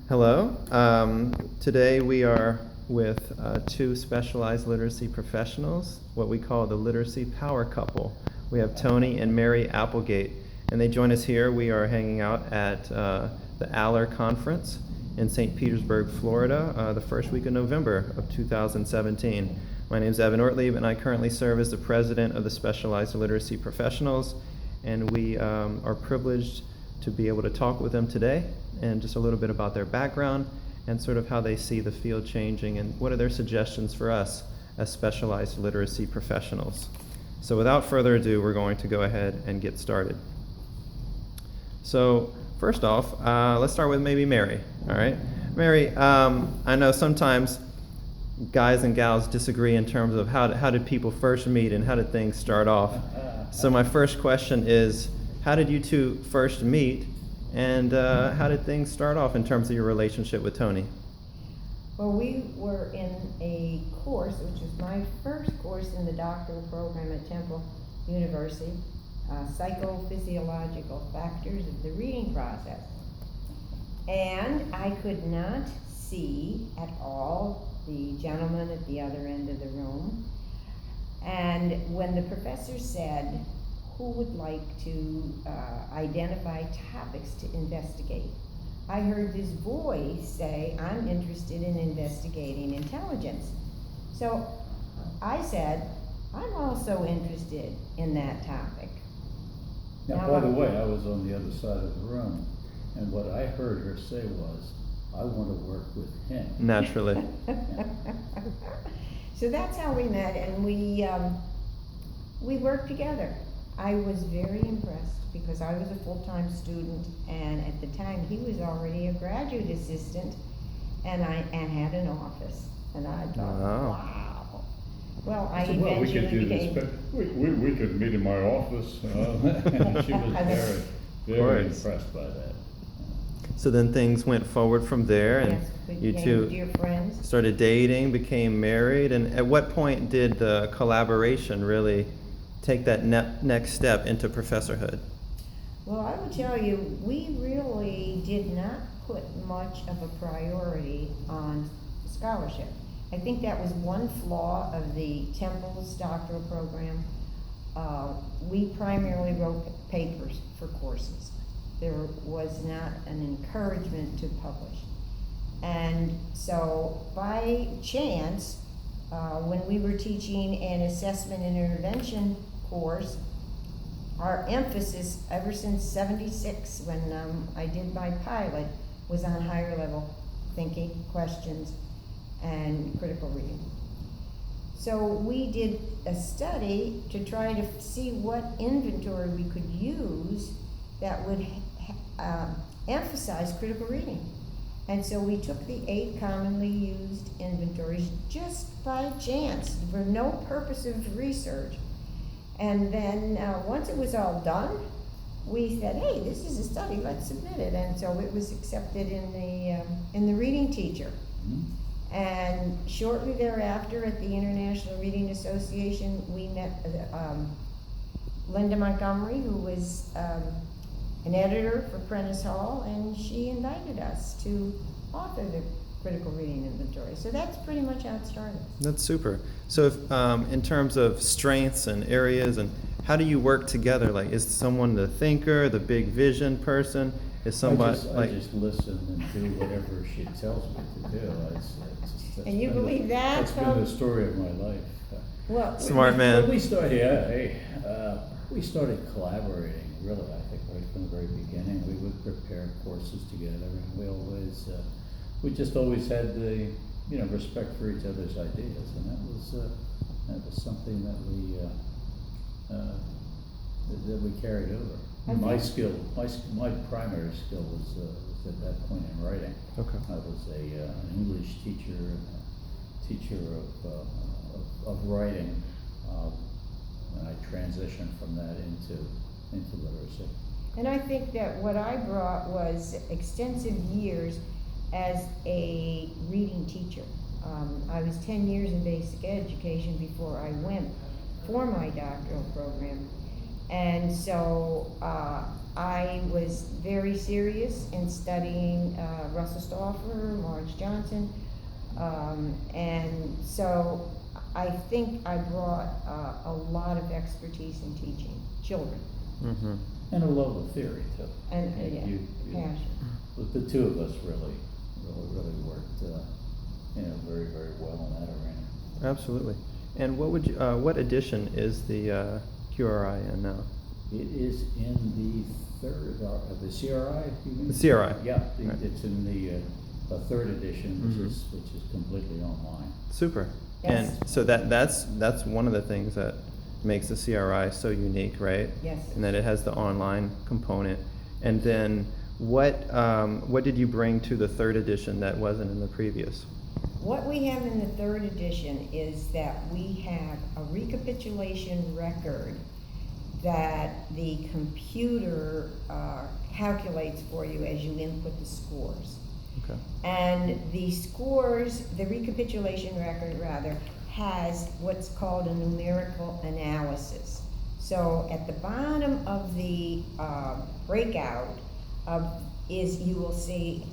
Hello. Today we are with two specialized literacy professionals, what we call the literacy power couple. We have Tony and Mary Applegate, and they join us here. We are hanging out at the ALLER conference in St. Petersburg, Florida, the first week of November of 2017. My name is Evan Ortlieb, and I currently serve as the president of the Specialized Literacy Professionals, and we are privileged to be able to talk with them today and just a little bit about their background and sort of how they see the field changing and what are their suggestions for us as specialized literacy professionals. So without further ado, we're going to go ahead and get started. So first off, let's start with maybe Mary, all right? Mary, I know sometimes guys and gals disagree in terms of how did people first meet and how did things start off. So my first question is, how did you two first meet, and how did things start off in terms of your relationship with Tony? Well, we were in a course, which was my first course in the doctoral program at Temple University, psychophysiological factors of the reading process. And I could not see at all the gentleman at the other end of the room. And when the professor said, who would like to identify topics to investigate, I heard this voice say, I'm interested in investigating intelligence. So I said, I'm also interested in that topic. Now, by the way, I was on the other side of the room, and what I heard her say was, I want to work with him. Naturally. So that's how we met, and we worked together. I was very impressed because I was a full-time student, and at the time he was already a graduate assistant, and had an office. And I thought, wow. Well, I eventually became. We could meet in my office. She was very impressed by that. So then things went forward from there, and yes, you two dear friends. Started dating, became married, and at what point did the collaboration really take that next step into professorhood? Well, I will tell you, we really did not put much of a priority on scholarship. I think that was one flaw of the Temple's doctoral program. We primarily wrote papers for courses. There was not an encouragement to publish. And so by chance, when we were teaching an assessment and intervention course, our emphasis ever since '76, when I did my pilot, was on higher level thinking, questions, and critical reading. So we did a study to try to see what inventory we could use that would emphasize critical reading. And so we took the 8 commonly used inventories just by chance, for no purpose of research. And then once it was all done, we said, hey, this is a study, let's submit it. And so it was accepted in the reading teacher. Mm-hmm. And shortly thereafter at the International Reading Association, we met Linda Montgomery, who was an editor for Prentice Hall, and she invited us to author the critical reading inventory. So that's pretty much how it started. That's super. So if, in terms of strengths and areas, and how do you work together? Like, is someone the thinker, the big vision person? Is somebody I just listen and do whatever she tells me to do. And you believe that? That's been the story of my life. Well, smart man. When we started, we started collaborating, really, I think, right from the very beginning. We would prepare courses together, and we just always had the, respect for each other's ideas, and that was something that we carried over. My primary skill was at that point in writing. Okay. I was an English teacher and a teacher of writing, and I transitioned from that into literacy. And I think that what I brought was extensive years as a reading teacher. I was 10 years in basic education before I went for my doctoral program. And so I was very serious in studying Russell Stauffer, Lawrence Johnson, and so I think I brought a lot of expertise in teaching children. Mm-hmm. And a love of theory too. And, yeah, passion. But the two of us really worked, very, very well in that arena. Absolutely. And what edition is the QRI in now? It is in the third, the CRI, you mean? The CRI. Yeah, Right. it's in the third edition, Mhm. which is completely online. Super. Yes. And so that's one of the things that makes the CRI so unique, right? Yes. And that it has the online component. And then what did you bring to the third edition that wasn't in the previous? What we have in the third edition is that we have a recapitulation record that the computer calculates for you as you input the scores. Okay. And the scores, the recapitulation record rather, has what's called a numerical analysis. So at the bottom of the breakout you will see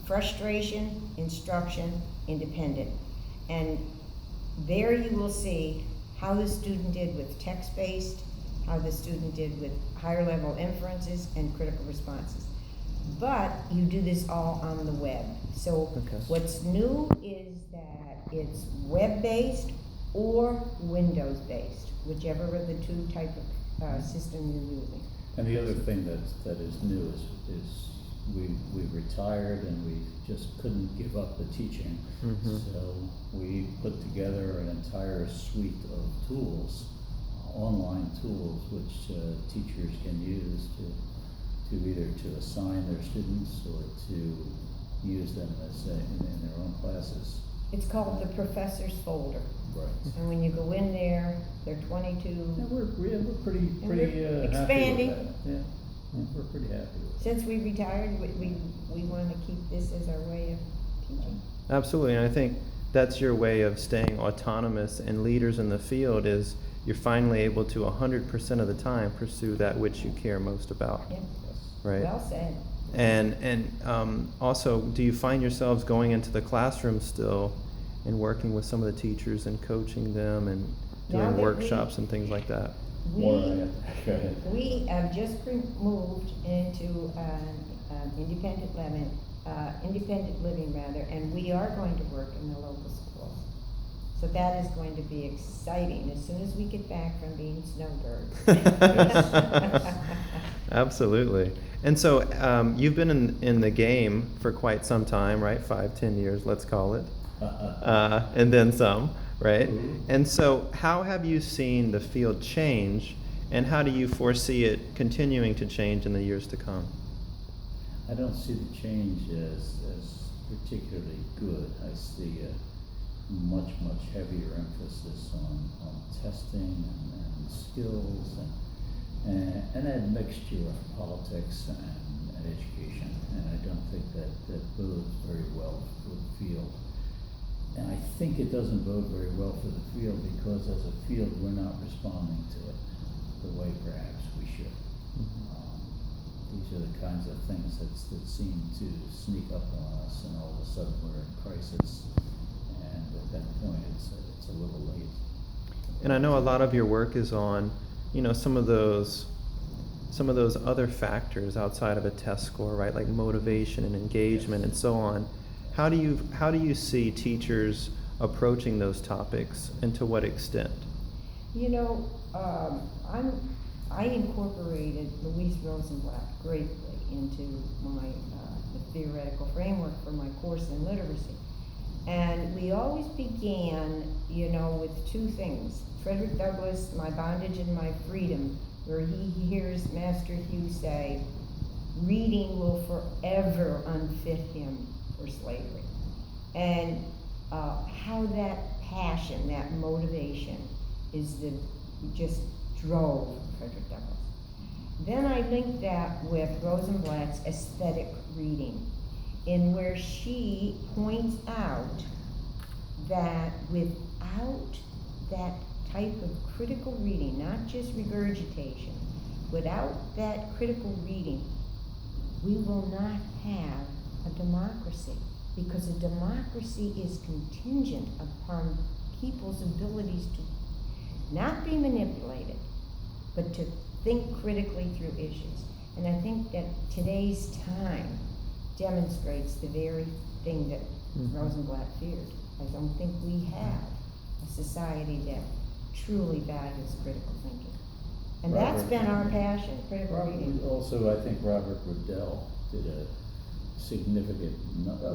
frustration, instruction, independent. And there you will see how the student did with text-based, how the student did with higher level inferences and critical responses. But you do this all on the web. So Okay. what's new is that it's web-based or Windows-based, whichever of the two type of system you're using. And the other thing that is new is we retired and we just couldn't give up the teaching. Mhm. So we put together an entire suite of tools, online tools, which teachers can use to either to assign their students or to use them as in their own classes. It's called the Professor's Folder. Right. And when you go in there, they're 22. Yeah, we're pretty we're happy expanding. with that. Yeah, we're pretty happy with it. Since we retired, we want to keep this as our way of teaching. Absolutely, and I think that's your way of staying autonomous and leaders in the field is you're finally able to 100% of the time pursue that which you care most about, Yeah. right? Well said. And also, do you find yourselves going into the classroom still and working with some of the teachers and coaching them and Now doing that workshops and things like that? Go We ahead. We have just moved into an independent living rather, and we are going to work in the local schools. So that is going to be exciting as soon as we get back from being snowbirds. Absolutely. And so you've been in the game for quite some time, right? 5-10 years, let's call it. And then some, right? And so how have you seen the field change, and how do you foresee it continuing to change in the years to come? I don't see the change as particularly good. I see a much heavier emphasis on testing and skills and a mixture of politics and education. And I don't think that bodes very well for the field. And I think it doesn't bode very well for the field because as a field we're not responding to it the way perhaps we should. These are the kinds of things that seem to sneak up on us, and all of a sudden we're in crisis, and at that point it's a little late. And I know a lot of your work is on, some of those other factors outside of a test score, right? Like motivation and engagement and so on. How do you see teachers approaching those topics, and to what extent? I incorporated Louise Rosenblatt greatly into my the theoretical framework for my course in literacy. And we always began, with two things. Frederick Douglass, My Bondage and My Freedom, where he hears Master Hugh say, reading will forever unfit him for slavery. And how that passion, that motivation just drove Frederick Douglass. Then I linked that with Rosenblatt's aesthetic reading, in where she points out that without that type of critical reading, not just regurgitation, without that critical reading, we will not have a democracy, because a democracy is contingent upon people's abilities to not be manipulated, but to think critically through issues. And I think that today's time demonstrates the very thing that Rosenblatt feared. I don't think we have a society that truly values critical thinking. And that's been our passion, critical reading. Also, I think Robert Riddell did a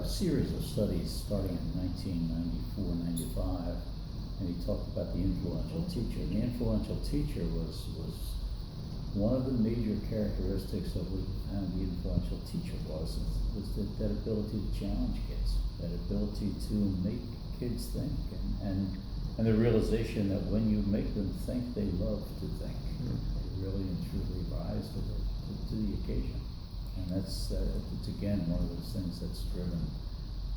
series of studies starting in 1994, 95, and he talked about the influential teacher. And the influential teacher was one of the major characteristics of what the influential teacher was that ability to challenge kids, that ability to make kids think, and the realization that when you make them think, they love to think. They really and truly rise to the occasion. And it's again one of those things that's driven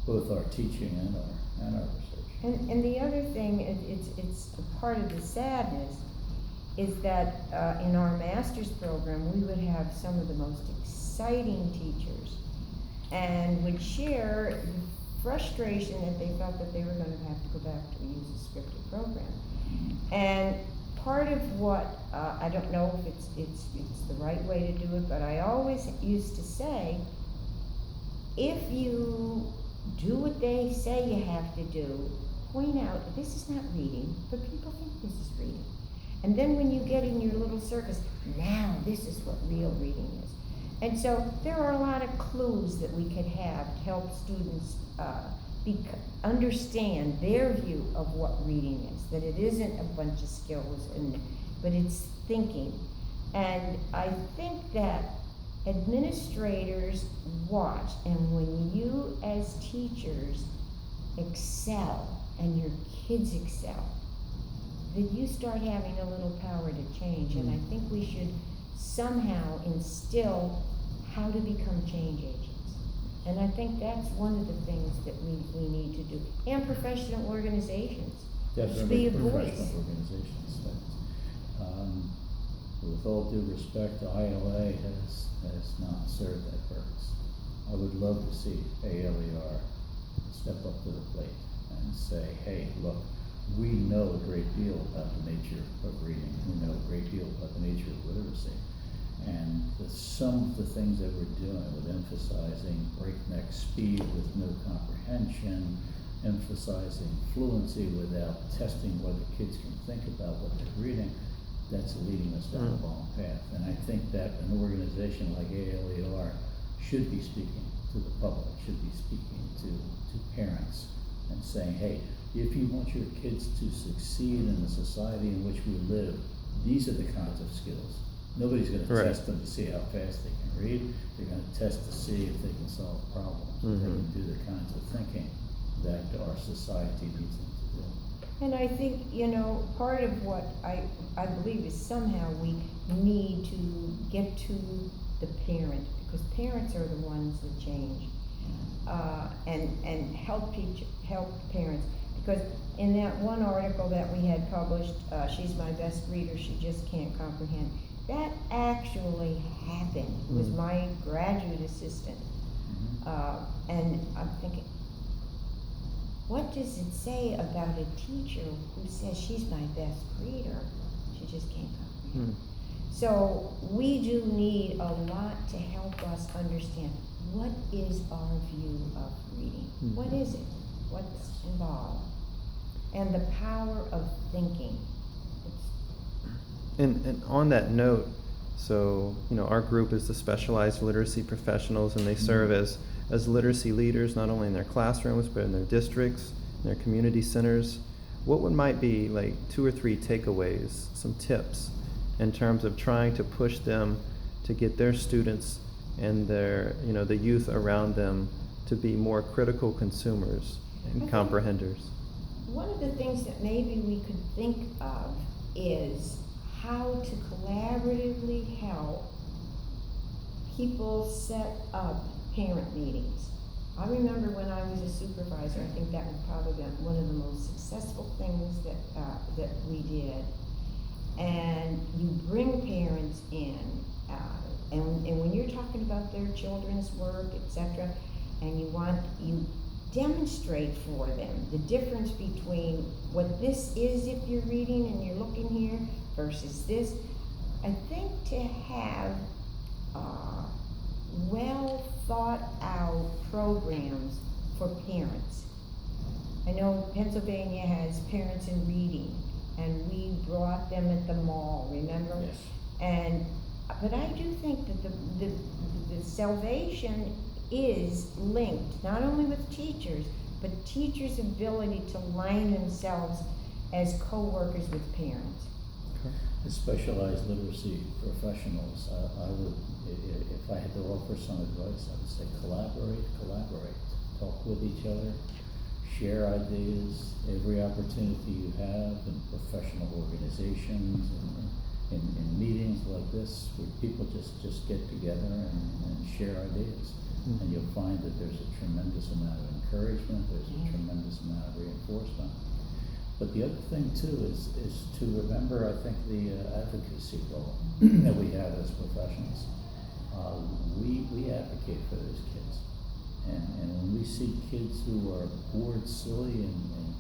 both our teaching and our research. And the other thing, it's a part of the sadness, is that in our master's program, we would have some of the most exciting teachers and would share the frustration that they felt that they were going to have to go back to a user-scripted program. And part of what, I don't know if it's the right way to do it, but I always used to say, if you do what they say you have to do, point out, this is not reading, but people think this is reading. And then when you get in your little circus, now this is what real reading is. And so there are a lot of clues that we could have to help students understand their view of what reading is, that it isn't a bunch of skills, but it's thinking. And I think that administrators watch, and when you as teachers excel and your kids excel, that you start having a little power to change. And I think we should somehow instill how to become change agents. And I think that's one of the things that we need to do. And professional organizations. Definitely be a voice. professional organizations. With all due respect, ILA has not served that purpose. I would love to see ALER step up to the plate and say, hey, look, we know a great deal about the nature of reading. We know a great deal about the nature of literacy. And some of the things that we're doing with emphasizing breakneck speed with no comprehension, emphasizing fluency without testing whether kids can think about what they're reading, that's leading us down the wrong path. And I think that an organization like ALER should be speaking to the public, should be speaking to parents and saying, hey, if you want your kids to succeed in the society in which we live, these are the kinds of skills. Nobody's going to test them to see how fast they can read. They're going to test to see if they can solve problems. They can do the kinds of thinking that our society needs them to do. And I think, part of what I believe is somehow we need to get to the parent, because parents are the ones that change, and help parents. Because in that one article that we had published, She's My Best Reader, She Just Can't Comprehend, that actually happened. It was my graduate assistant. And I'm thinking, what does it say about a teacher who says she's my best reader? She just can't comprehend. So we do need a lot to help us understand, what is our view of reading? What is it? What's involved? And the power of thinking. And on that note, so, our group is the specialized literacy professionals, and they serve as literacy leaders, not only in their classrooms, but in their districts, in their community centers. What might be like 2 or 3 takeaways, some tips in terms of trying to push them to get their students and their, the youth around them to be more critical consumers and comprehenders? One of the things that maybe we could think of is how to collaboratively help people set up parent meetings. I remember when I was was a supervisor, I think that was probably one of the most successful things that we did. And you bring parents in, and when you're talking about their children's work, etc., and you demonstrate for them the difference between what this is if you're reading and you're looking here versus this. I think to have well thought out programs for parents. I know Pennsylvania has Parents in Reading, and we brought them at the mall, remember? Yes. But I do think that the salvation is linked, not only with teachers, but teachers' ability to line themselves as co-workers with parents. The specialized literacy professionals, I would, if I had to offer some advice, I would say collaborate. Talk with each other, share ideas, every opportunity you have in professional organizations and in meetings like this where people just get together and share ideas. And you'll find that there's a tremendous amount of encouragement, there's a tremendous amount of reinforcement. But the other thing too is to remember, I think, the advocacy role that we have as professionals. We advocate for those kids. And when we see kids who are bored silly in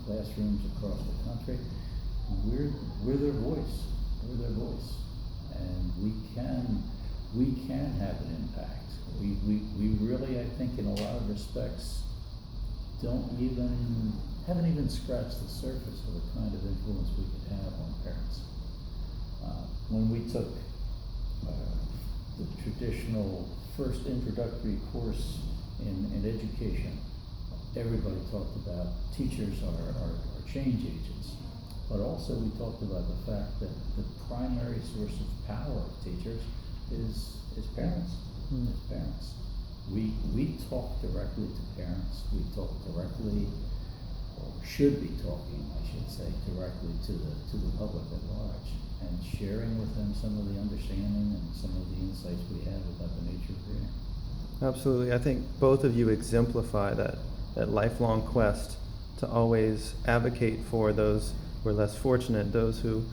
classrooms across the country, we're their voice. We're their voice. And we can have an impact. We really, I think, in a lot of respects, haven't even scratched the surface of the kind of influence we could have on parents. When we took the traditional first introductory course in education, everybody talked about teachers are change agents. But also we talked about the fact that the primary source of power of teachers is parents. It's parents. We talk directly to parents. We talk directly, or should be talking, I should say, directly to the public at large, and sharing with them some of the understanding and some of the insights we have about the nature of reading. Absolutely. I think both of you exemplify that lifelong quest to always advocate for those who are less fortunate, those who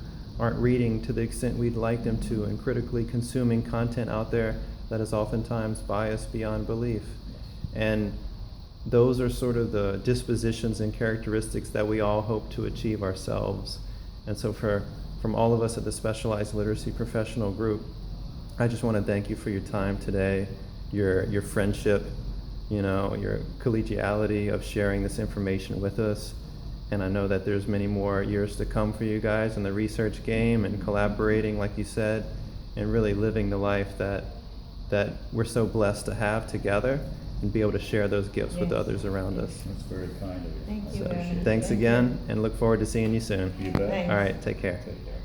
aren't reading to the extent we'd like them to, and critically consuming content out there that is oftentimes biased beyond belief. And those are sort of the dispositions and characteristics that we all hope to achieve ourselves. And so from all of us at the Specialized Literacy Professional Group, I just want to thank you for your time today, your friendship, your collegiality of sharing this information with us. And I know that there's many more years to come for you guys in the research game and collaborating, like you said, and really living the life that we're so blessed to have together and be able to share those gifts with others around us. That's very kind of you. Thank I you, appreciate Evan. it. Thanks again, and look forward to seeing you soon. You bet. Thanks. All right, take care. Take care.